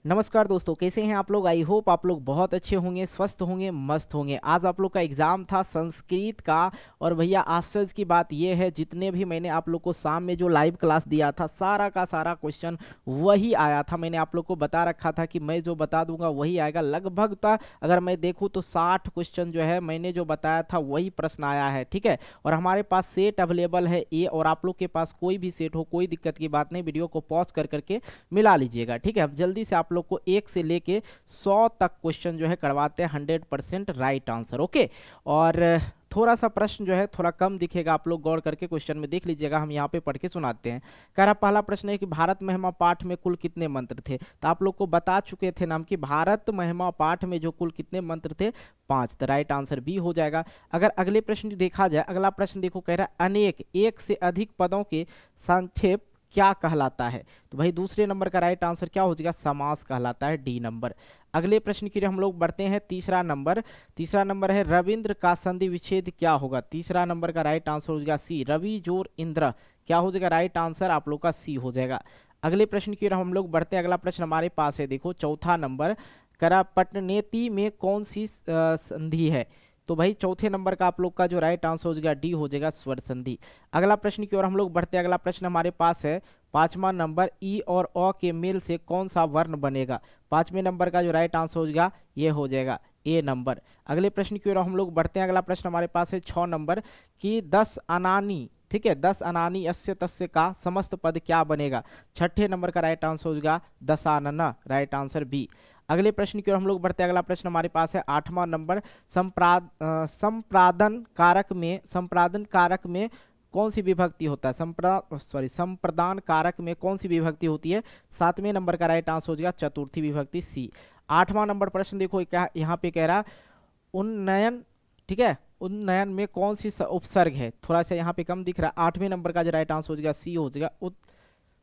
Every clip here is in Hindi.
नमस्कार दोस्तों, कैसे हैं आप लोग। आई होप आप लोग बहुत अच्छे होंगे, स्वस्थ होंगे, मस्त होंगे। आज आप लोग का एग्जाम था संस्कृत का। और भैया आश्चर्य की बात यह है, जितने भी मैंने आप लोग को शाम में जो लाइव क्लास दिया था, सारा का सारा क्वेश्चन वही आया था। मैंने आप लोग को बता रखा था कि मैं जो बता दूंगा वही आएगा। लगभग था, अगर मैं देखूँ तो 60 क्वेश्चन जो है मैंने जो बताया था वही प्रश्न आया है। ठीक है, और हमारे पास सेट अवेलेबल है ए, और आप लोग के पास कोई भी सेट हो, कोई दिक्कत की बात नहीं, वीडियो को पॉज कर करके मिला लीजिएगा। ठीक है, अब जल्दी से आप लोग को 1 से लेके 100 तक क्वेश्चन जो है करवाते हैं 100% राइट आंसर। ओके, और थोड़ा सा प्रश्न जो है थोड़ा कम दिखेगा, आप लोग गौर करके क्वेश्चन में देख लीजिएगा। हम यहाँ पे पढ़ के सुनाते हैं। कह रहा पहला प्रश्न है कि भारत महिमा पाठ में कुल कितने मंत्र थे। तो आप लोग को बता चुके थे नाम कि भारत महिमा पाठ में जो कुल कितने मंत्र थे, 5। तो राइट आंसर बी हो जाएगा। अगर अगले प्रश्न देखा जाए, अगला प्रश्न देखो, कह रहा है अनेक, एक से अधिक पदों के संक्षेप क्या कहलाता है। तो भाई दूसरे नंबर का राइट आंसर क्या हो जाएगा, समास कहलाता है, डी नंबर। अगले प्रश्न की हम लोग बढ़ते हैं, तीसरा नंबर है रविंद्र का संधि विच्छेद क्या होगा। तीसरा नंबर का राइट आंसर हो जाएगा सी, रवि जोर इंद्र, क्या हो जाएगा राइट आंसर आप लोग का सी हो जाएगा। अगले प्रश्न की हम लोग बढ़ते हैं, अगला प्रश्न हमारे पास है, देखो चौथा नंबर, करा पटनेती में कौन सी संधि है। तो भाई चौथे नंबर का आप लोग का जो राइट आंसर हो जाएगा डी हो जाएगा, स्वर संधि। अगला प्रश्न की ओर हम लोग बढ़ते हैं, अगला प्रश्न हमारे पास है, पांचवा नंबर, ई और अ के मेल से कौन सा वर्ण बनेगा। पांचवें नंबर का जो राइट आंसर हो जाएगा ये हो जाएगा ए नंबर। अगले प्रश्न की ओर हम लोग बढ़ते हैं, अगला प्रश्न हमारे पास है 6 नंबर कि 10 अनानी, ठीक है, 10 अनानी अस्य तस्य का समस्त पद क्या बनेगा। छठे नंबर का राइट आंसर हो जाएगा दशानन, राइट आंसर बी। अगले प्रश्न की ओर हम लोग बढ़ते हैं, अगला प्रश्न हमारे पास है 8वां नंबर, संप्रादन कारक में कौन सी विभक्ति होता है। संप्रदान कारक में कौन सी विभक्ति होती है। 7वें नंबर का राइट आंसर हो जाएगा चतुर्थी विभक्ति, सी। 8वां नंबर प्रश्न देखो, क्या यहाँ पे कह रहा उन्नयन, ठीक है, उन्नयन में कौन सी उपसर्ग है। थोड़ा सा यहाँ पे कम दिख रहा है। 8वें नंबर का जो राइट आंसर हो जाएगा सी हो जाएगा,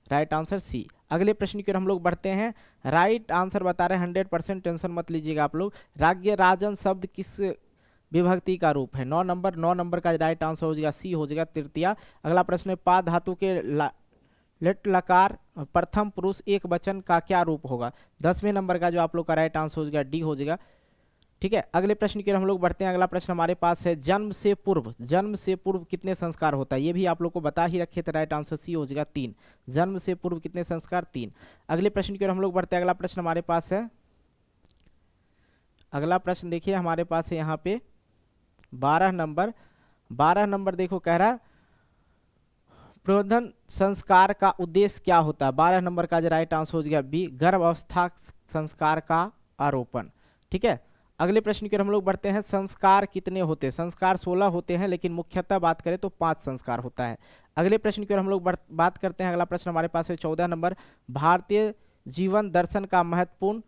राइट आंसर सी। अगले प्रश्न की ओर हम लोग बढ़ते हैं, राइट आंसर बता रहे हैं 100%, टेंशन मत लीजिएगा आप लोग। राज्य राजन शब्द किस विभक्ति का रूप है। 9 नंबर का राइट आंसर हो जाएगा सी हो जाएगा, तृतीया। अगला प्रश्न है, पा धातु के लट लकार प्रथम पुरुष एक वचन का क्या रूप होगा। 10वें नंबर का जो आप लोग का राइट आंसर हो जाएगा डी हो जाएगा। ठीक है, अगले प्रश्न की ओर हम लोग बढ़ते हैं, अगला प्रश्न हमारे पास है, जन्म से पूर्व कितने संस्कार होता है। ये भी आप लोग को बता ही रखे थे, राइट आंसर सी हो जाएगा 3। जन्म से पूर्व कितने संस्कार, 3। अगले प्रश्न की ओर हम लोग बढ़ते हैं, अगला प्रश्न हमारे पास है, अगला प्रश्न देखिए हमारे पास है यहाँ पे 12 नंबर देखो, कह रहा प्रबोधन संस्कार का उद्देश्य क्या होता है। 12 नंबर का जो राइट आंसर हो जाएगा बी, गर्भ अवस्था संस्कार का आरोपण। ठीक है, अगले प्रश्न की ओर हम लोग बढ़ते हैं, संस्कार कितने होते हैं। संस्कार 16 होते हैं, लेकिन मुख्यतः बात करें तो 5 संस्कार होता है। अगले प्रश्न की ओर हम लोग बात करते हैं, अगला प्रश्न हमारे पास है 14 नंबर, भारतीय जीवन दर्शन का महत्वपूर्ण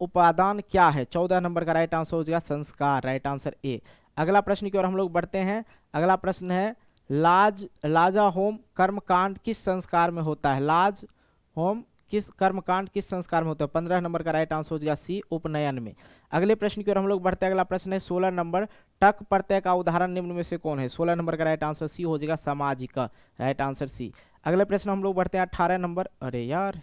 उपादान क्या है। 14 नंबर का राइट आंसर हो जाएगा संस्कार, राइट आंसर ए। अगला प्रश्न की ओर हम लोग बढ़ते हैं, अगला प्रश्न है, लाजा होम कर्मकांड किस संस्कार में होता है। लाज होम किस कर्मकांड किस संस्कार में होता है। 15 नंबर का राइट आंसर हो जाएगा सी, उपनयन में। अगले प्रश्न की ओर हम लोग बढ़ते हैं, अगला प्रश्न है 16 नंबर, टक प्रत्यय का उदाहरण निम्न में से कौन है। 16 नंबर का राइट आंसर सी हो जाएगा, सामाजिक, राइट आंसर सी। अगले प्रश्न हम लोग बढ़ते हैं 18 नंबर, अरे यार,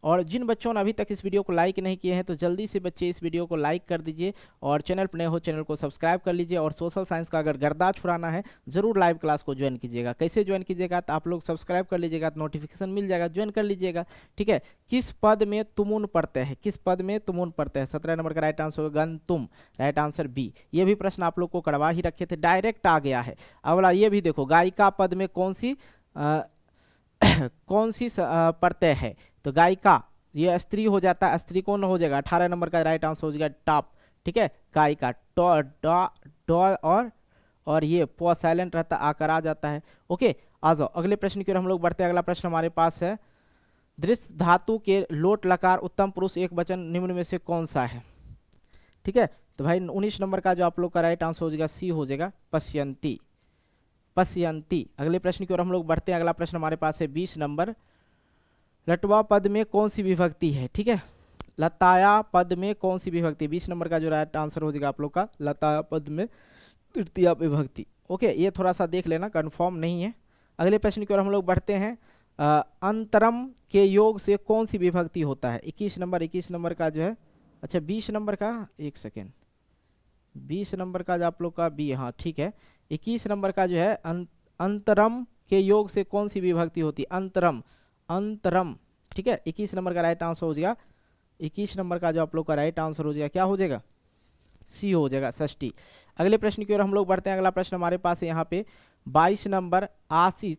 और जिन बच्चों ने अभी तक इस वीडियो को लाइक नहीं किए हैं तो जल्दी से बच्चे इस वीडियो को लाइक कर दीजिए, और चैनल पर नए हो चैनल को सब्सक्राइब कर लीजिए। और सोशल साइंस का अगर गर्दा छुड़ाना है जरूर लाइव क्लास को ज्वाइन कीजिएगा। कैसे ज्वाइन कीजिएगा, तो आप लोग सब्सक्राइब कर लीजिएगा तो नोटिफिकेशन मिल जाएगा, ज्वाइन कर लीजिएगा। ठीक है, किस पद में तुमुन पढ़ते हैं, किस पद में तुमुन पढ़ते हैं। 17 नंबर का राइट आंसर होगा गंतुम, राइट आंसर बी। ये भी प्रश्न आप लोग को करवा ही रखे थे, डायरेक्ट आ गया है। अगला ये भी देखो, गायिका पद में कौन सी प्रत्यय है। तो गायिका ये स्त्री हो जाता है, स्त्री कौन हो जाएगा। 18 नंबर का राइट आंसर हो जाएगा टॉप। ठीक है, गायिका और ये प साइलेंट रहता, आकर आ जाता है। ओके, आ जाओ अगले प्रश्न की ओर हम लोग बढ़ते हैं, अगला प्रश्न हमारे पास है, दृश्य धातु के लोट लकार उत्तम पुरुष एक वचन निम्न में से कौन सा है। ठीक है, तो भाई 19 नंबर का जो आप लोग का राइट आंसर हो जाएगा सी हो जाएगा, पश्यंती। अगले प्रश्न की ओर हम लोग बढ़ते हैं, अगला प्रश्न हमारे पास है 20 नंबर, लटवा पद में कौन सी विभक्ति है। ठीक है, लताया पद में कौन सी विभक्ति। 20 नंबर का जो राइट आंसर हो जाएगा आप लोग का, लताया पद में तृतीया विभक्ति। ओके, ये थोड़ा सा देख लेना, कंफर्म नहीं है। अगले प्रश्न की ओर हम लोग बढ़ते हैं, अंतरम के योग से कौन सी विभक्ति होता है? 21 नंबर का जो है, अच्छा 20 नंबर का, एक सेकेंड, 20 नंबर का जो आप लोग का बी, हाँ ठीक है। 21 नंबर का जो है अंतरम के योग से कौन सी विभक्ति होती है? अंतरम, अंतरम, ठीक है। 21 नंबर का राइट आंसर हो जाएगा, 21 नंबर का जो आप लोग का राइट आंसर हो जाएगा, क्या हो जाएगा? सी हो जाएगा, षष्ठी। अगले प्रश्न की ओर हम लोग बढ़ते हैं। अगला प्रश्न हमारे पास है यहाँ पे 22 नंबर, आसिफ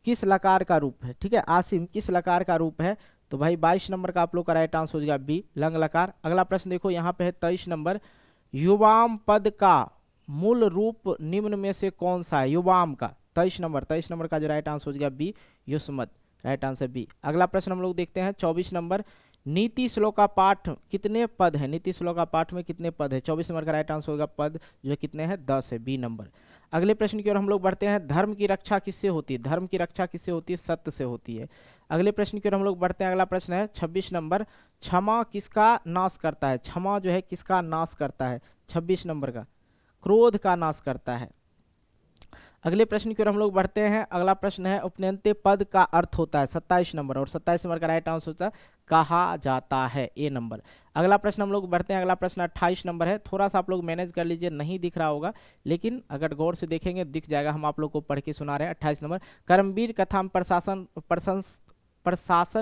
किस लकार का रूप है? ठीक है, आसिम किस लकार का रूप है? तो भाई 22 नंबर का आप लोग का राइट आंसर हो जाएगा बी, लंग लकार। अगला प्रश्न देखो यहाँ पे है 23 नंबर, युवाम पद का मूल रूप निम्न में से कौन सा है? युवाम का 23 नंबर का जो राइट आंसर हो जाएगा बी, युष्मत, राइट आंसर बी। अगला प्रश्न हम लोग देखते हैं 24 नंबर, नीति श्लोका पाठ कितने पद है? नीति श्लोका पाठ में कितने पद है? 24 नंबर का राइट आंसर होगा पद जो है कितने हैं? 10 है, बी नंबर। अगले प्रश्न की ओर हम लोग बढ़ते हैं। धर्म की रक्षा किससे होती है? धर्म की रक्षा किससे होती है? सत्य से होती है। अगले प्रश्न की ओर हम लोग बढ़ते हैं। अगला प्रश्न है 26 नंबर, क्षमा किसका नाश करता है? क्षमा जो है किसका नाश करता है? 26 नंबर का क्रोध का नाश करता है। अगले प्रश्न की ओर हम लोग बढ़ते हैं। अगला प्रश्न है उपनयंते पद का अर्थ होता है? 27 नंबर, और 27 नंबर का राइट आंसर होता है कहा जाता है, ए नंबर। अगला प्रश्न हम लोग बढ़ते हैं। अगला प्रश्न 28 नंबर है, थोड़ा सा आप लोग मैनेज कर लीजिए, नहीं दिख रहा होगा लेकिन अगर गौर से देखेंगे दिख जाएगा। हम आप लोग को पढ़ के सुना रहे हैं। 28 नंबर, कर्मवीर कथा में प्रशासन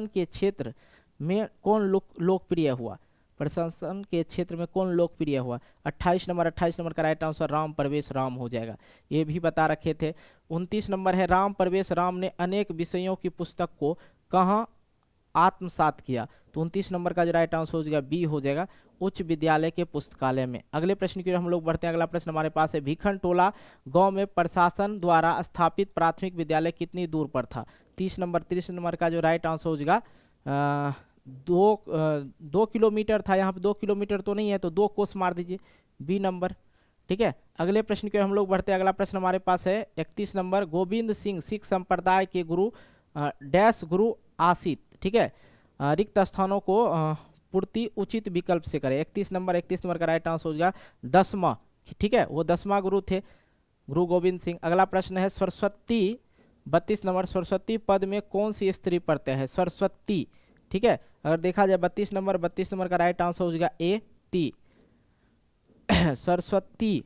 के क्षेत्र में कौन लोकप्रिय हुआ? प्रशासन के क्षेत्र में कौन लोकप्रिय हुआ? 28 नंबर का राइट आंसर राम प्रवेश राम हो जाएगा, ये भी बता रखे थे। 29 नंबर है, राम प्रवेश राम ने अनेक विषयों की पुस्तक को कहाँ आत्मसात किया? तो 29 नंबर का जो राइट आंसर हो जाएगा बी हो जाएगा, उच्च विद्यालय के पुस्तकालय में। अगले प्रश्न की ओर हम लोग बढ़ते हैं। अगला प्रश्न हमारे पास है, भीखन टोला गांव में प्रशासन द्वारा स्थापित प्राथमिक विद्यालय कितनी दूर पर था? 30 नंबर का जो राइट आंसर हो जाएगा 2 किलोमीटर था। यहाँ पे 2 किलोमीटर तो नहीं है, तो 2 कोस मार दीजिए, बी नंबर, ठीक है। अगले प्रश्न की ओर हम लोग बढ़ते हैं। अगला प्रश्न हमारे पास है 31 नंबर, गोविंद सिंह सिख संप्रदाय के गुरु डैश गुरु आसित, ठीक है, रिक्त स्थानों को पूर्ति उचित विकल्प से करें। 31 नंबर का राइट आंसर हो जाएगा 10वां, ठीक है, वो 10वां गुरु थे, गुरु गोविंद सिंह। अगला प्रश्न है सरस्वती, 32 नंबर, सरस्वती पद में कौन सी स्त्री प्रत्यय है? सरस्वती, ठीक है। अगर देखा जाए 32 नंबर का राइट आंसर हो जाएगा ए, ती, सरस्वती,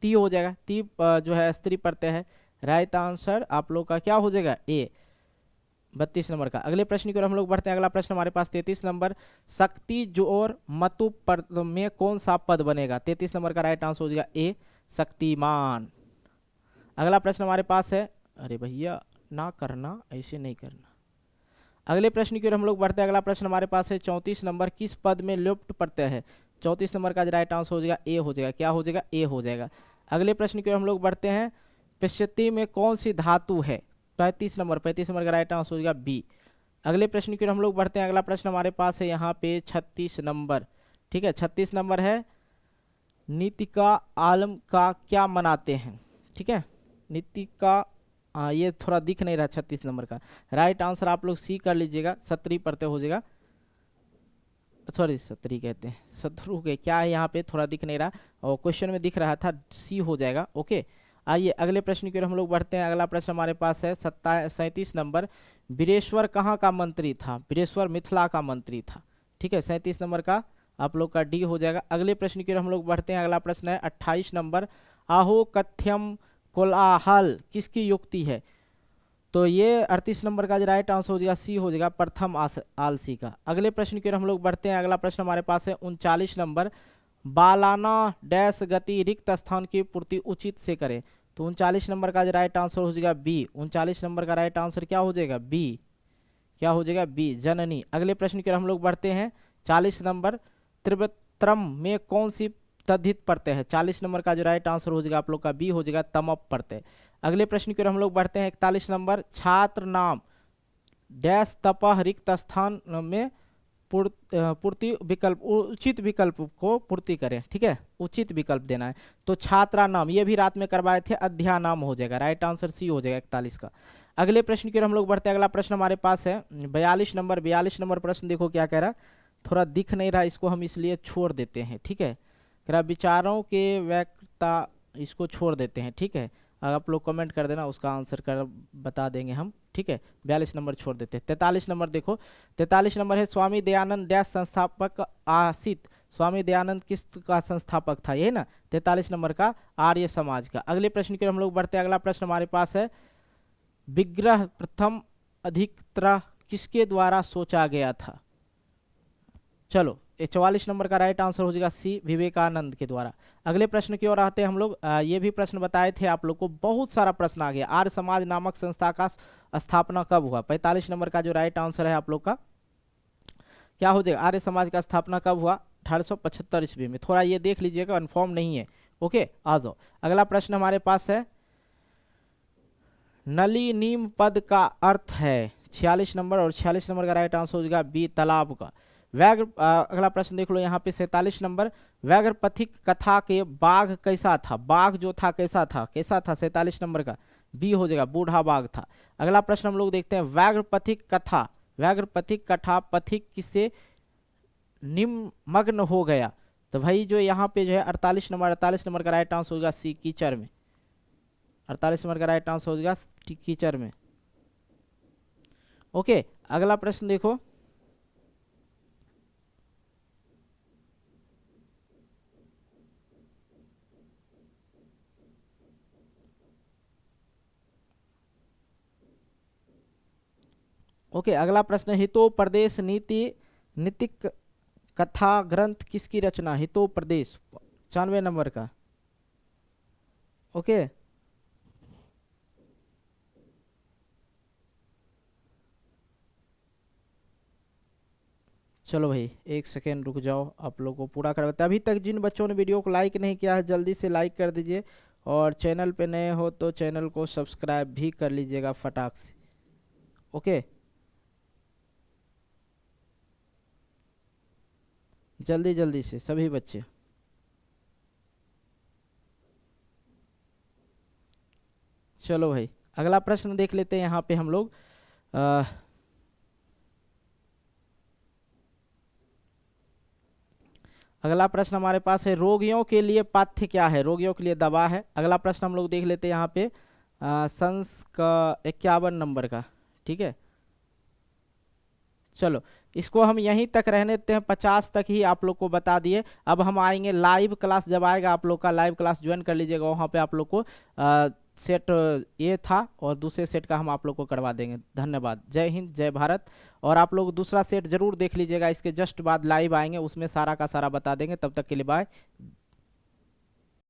ती हो जाएगा, ती जो है स्त्री प्रत्यय है। राइट आंसर आप लोग का क्या हो जाएगा? ए, 32 नंबर का। अगले प्रश्न की ओर हम लोग बढ़ते हैं। अगला प्रश्न हमारे पास 33 नंबर, शक्ति जोर मतु पद में कौन सा पद बनेगा? 33 नंबर का राइट आंसर हो जाएगा ए, शक्तिमान। अगला प्रश्न हमारे पास है, अरे भैया ना करना, ऐसे नहीं करना। अगले प्रश्न की ओर हम लोग बढ़ते हैं। अगला प्रश्न हमारे पास है 34 नंबर, किस पद में लुप्त प्रत्यय है? 34 नंबर का राइट आंसर हो जाएगा ए हो जाएगा, क्या हो जाएगा? ए हो जाएगा। अगले प्रश्न की ओर हम लोग बढ़ते हैं, पश्यति में कौन सी धातु है? 35 नंबर का राइट आंसर हो जाएगा बी। अगले प्रश्न की ओर हम लोग बढ़ते हैं। अगला प्रश्न हमारे पास है यहाँ पे 36 नंबर, ठीक है, 36 नंबर है, नीति का आलम का क्या मनाते हैं? ठीक है, नीति का ये थोड़ा दिख नहीं रहा 36 नंबर का। राइट आंसर आप लोग सी कर लीजिएगा, सत्री प्रत्यय हो जाएगा, सॉरी सत्री कहते हैं, शत्रु के क्या है यहाँ पे थोड़ा दिख नहीं रहा, और क्वेश्चन में दिख रहा था, सी हो जाएगा। ओके, आइए अगले प्रश्न की ओर हम लोग बढ़ते हैं। अगला प्रश्न हमारे पास है 37 नंबर, वीरेश्वर कहाँ का मंत्री था? वीरेश्वर मिथिला का मंत्री था, ठीक है, 37 नंबर का आप लोग का डी हो जाएगा। अगले प्रश्न की ओर हम लोग बढ़ते हैं। अगला प्रश्न है 28 नंबर, आहो कथ्यम कोलाहल किसकी युक्ति है? तो ये 38 नंबर का जो राइट आंसर हो जाएगा सी हो जाएगा, प्रथम आलसी का। अगले प्रश्न की ओर हम लोग बढ़ते हैं। अगला प्रश्न हमारे पास है 39 नंबर, बालाना डैश गति रिक्त स्थान की पूर्ति उचित से करें। तो 39 नंबर का जो राइट आंसर हो जाएगा बी, 39 नंबर का राइट आंसर क्या हो जाएगा? बी, क्या हो जाएगा? बी, जननी। अगले प्रश्न की ओर हम लोग बढ़ते हैं। 40 नंबर, त्रिवत्रम में कौन सी तद्धित प्रत्यय है? 40 नंबर का जो राइट आंसर हो जाएगा आप लोग का बी हो जाएगा, तमप प्रत्यय। अगले प्रश्न की ओर हम लोग बढ़ते हैं। 41 नंबर, छात्र नाम डैश तपह रिक्त स्थान में पूर्ति विकल्प, उचित विकल्प को पूर्ति करें, ठीक है, उचित विकल्प देना है। तो छात्रा नाम ये भी रात में करवाए थे, अध्या नाम हो जाएगा, राइट आंसर सी हो जाएगा 41 का। अगले प्रश्न की ओर हम लोग बढ़ते हैं। अगला प्रश्न हमारे पास है 42 नंबर प्रश्न देखो क्या कह रहा, थोड़ा दिख नहीं रहा, इसको हम इसलिए छोड़ देते हैं, ठीक है, कह रहा विचारों के व्यक्ता, इसको छोड़ देते हैं, ठीक है, आप लोग कमेंट कर देना, उसका आंसर कर बता देंगे हम। ठीक है, 42 नंबर छोड़ देते हैं। 43 नंबर देखो, 43 नंबर है स्वामी दयानंद डैश संस्थापक आसित। स्वामी दयानंद किस का संस्थापक था, यही ना 43 नंबर का, आर्य समाज का। अगले प्रश्न की ओर हम लोग बढ़ते हैं। अगला प्रश्न हमारे पास है, विग्रह प्रथम अधिकतर किसके द्वारा सोचा गया था। चलो, 44 नंबर का राइट आंसर हो जाएगा सी, विवेकानंद के द्वारा। अगले प्रश्न की ओर आते हैं हम लोग। ये भी प्रश्न बताए थे आप लोग को, बहुत सारा प्रश्न आ गया। आर्य समाज नामक संस्था का स्थापना कब हुआ। 45 नंबर का जो राइट आंसर है आप लोग का क्या हो जाएगा, आर्य समाज का स्थापना कब हुआ, 1875 ईस्वी में। थोड़ा ये देख लीजिएगा, कन्फर्म नहीं है। ओके, आ जाओ। अगला प्रश्न हमारे पास है, नली नीम पद का अर्थ है। 46 नंबर, और 46 नंबर का राइट आंसर हो जाएगा बी, तालाब का। व्याघ्र अगला प्रश्न देख लो यहाँ पे 47 नंबर, व्याघ्र पथिक कथा के बाघ कैसा था। बाघ जो था कैसा था, कैसा था, 47 नंबर का बी हो जाएगा, बूढ़ा बाघ था। अगला प्रश्न हम लोग देखते हैं, व्याघ्र पथिक कथा, व्याघ्र पथिक कथा, पथिक किससे निमग्न हो गया। तो भाई जो यहाँ पे जो है 48 नंबर का राइट आंसर होगा सी, कीचड़ में। 48 नंबर का राइट आंसर हो जाएगा कीचड़ में। ओके, अगला प्रश्न देखो, ओके अगला प्रश्न, हितोपदेश नीति नीतिक कथा ग्रंथ किसकी रचना। हितोपदेश 95 नंबर का। ओके, चलो भाई एक सेकेंड रुक जाओ, आप लोग को पूरा करवाते हैं। अभी तक जिन बच्चों ने वीडियो को लाइक नहीं किया है जल्दी से लाइक कर दीजिए, और चैनल पे नए हो तो चैनल को सब्सक्राइब भी कर लीजिएगा फटाक से। ओके, जल्दी जल्दी से सभी बच्चे। चलो भाई अगला प्रश्न देख लेते हैं यहाँ पे हम लोग। अगला प्रश्न हमारे पास है, रोगियों के लिए पाथ्य क्या है। रोगियों के लिए दवा है। अगला प्रश्न हम लोग देख लेते हैं यहाँ पे संस का 51 नंबर का। ठीक है, चलो इसको हम यहीं तक रहने देते हैं, 50 तक ही आप लोग को बता दिए। अब हम आएंगे लाइव क्लास, जब आएगा आप लोग का लाइव क्लास ज्वाइन कर लीजिएगा, वहाँ पे आप लोग को सेट ये था और दूसरे सेट का हम आप लोग को करवा देंगे। धन्यवाद, जय हिंद, जय भारत। और आप लोग दूसरा सेट जरूर देख लीजिएगा, इसके जस्ट बाद लाइव आएंगे, उसमें सारा का सारा बता देंगे। तब तक के लिए बाय।